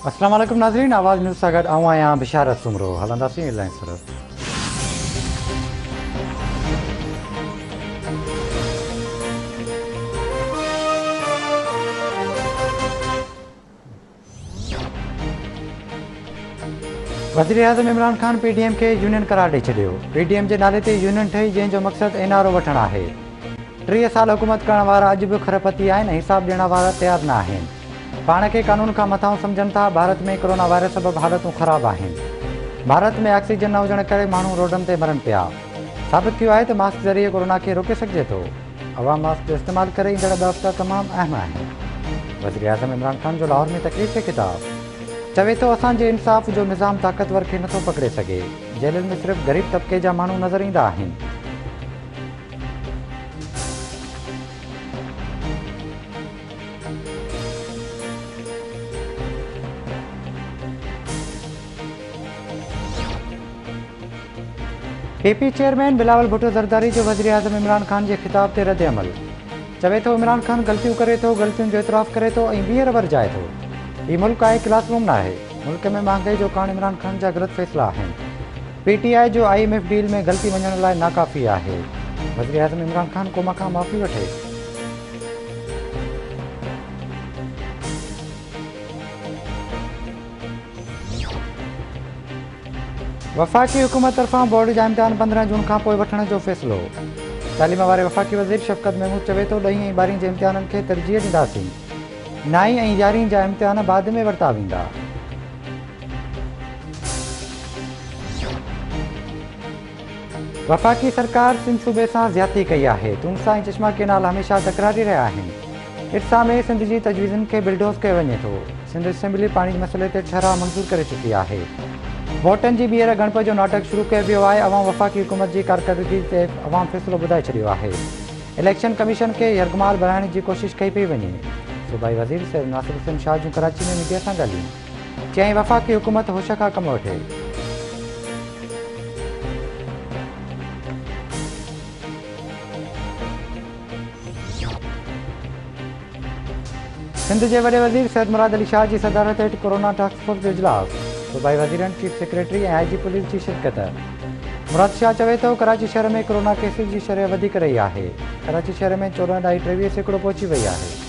अस्सलाम वालेकुम नाज़रीन, आवाज़ न्यूज़ सां गॾु आऊं आहियां बिशारत सुमरो। हलंदासीं हेडलाइंस तरफ़। वज़ीर आज़म इमरान ख़ान PDM खे यूनियन करार ॾेई छॾियो। PDM जे नाले ते यूनियन ठही जंहिंजो मक़सदु NRO वठणु आहे। 30 साल हुकूमत करण वारा अॼु बि खरपती आहिनि ऐं हिसाब ॾियण वारा तयारु न आहिनि। पाण खे कानून खां मथां सम्झनि था। भारत में कोरोना वायरस सबबि हालतूं ख़राबु आहिनि। भारत में ऑक्सीजन न हुजण करे माण्हू रोडनि ते मरनि पिया। साबित थियो आहे त मास्क ज़रिए कोरोना खे रोके सघिजे थो। अवाम मास्क जो इस्तेमालु करे ईंदड़ ॿ हफ़्ता तमामु अहम आहिनि। वज़ीर आज़म इमरान ख़ान जो लाहौर में तकरीर ते ख़िताब। चवे थो असांजे इंसाफ़ जो निज़ाम ताक़तवर खे नथो पकिड़े सघे। जेलुनि में सिर्फ़ु ग़रीब तबिके जा माण्हू नज़र ईंदा आहिनि। KP चेयरमैन बिलावल भुट्टो ज़रदारी जो वज़ीर आज़म इमरान ख़ान जे ख़िताब ते रद्द अमल। चवे थो इमरान ख़ान ग़लतियूं करे थो, ग़लतियुनि जो इतराफ़ करे थो ऐं ॿीहर वरजाए थो। हीउ मुल्क आहे, क्लासरूम न आहे। मुल्क में महांगाई जो कारण इमरान ख़ान जा ग़लति फ़ैसिला आहिनि। PTI जो IMF डील में ग़लती मञण लाइ नाकाफ़ी आहे। वज़ीर आज़म इमरान ख़ान क़ौम खां माफ़ी वठे। वफ़ाक़ी हुकूमत तरफ़ां बोर्ड जा इम्तिहान 15 जून खां पोइ वठण जो फ़ैसिलो। तालीम वारे वफ़ाक़ी वज़ीर शफ़क़त महमूद चवे थो 10 ऐं 12 जे इम्तिहाननि खे तरजीह ॾींदासीं। 9 ऐं 11 जा इम्तिहान बाद में वरिता वेंदा। वफ़ाक़ी सरकार सिंध सूबे सां ज़्यादती कई आहे। तुंसा ऐं चश्मा केनाल हमेशह तकरारी रहिया आहिनि। इर्सा में सिंध जी तजवीज़ुनि खे बिल्डोज़ कयो वञे थो। सिंध असेंबली पाणी मसइले ते ठराव मंज़ूर करे चुकी आहे। वोटनि जी ॿीहर गणप जो नाटक शुरू कयो वियो आहे। अवाम वफ़ाक़ी हुकूमत जी कारकर्दगी ते अवाम फ़ैसिलो ॿुधाए छॾियो आहे। इलेक्शन कमीशन खे यरगमाल बणाइण जी कोशिशि कई पई वञे। सूबाई वज़ीर सैयद नासिर हुसैन शाह जूं कराची में मीडिया सां ॻाल्हियूं। चयाईं वफ़ाक़ी हुकूमत होश खां कमु वठे। सिंध जे वॾे वज़ीर सैयद मुराद अली शाह जी सदारत हेठि कोरोना टास्क फोर्स जो इजलास। सूबाई वज़ीरनि, चीफ सेक्रेटरी ऐं IG पुलिस जी शिरकत। मुराद शाह चवे थो कराची शहर में कोरोना केसिस जी शरह वधीक रही आहे। कराची शहर में 14.23% पहुची वई आहे।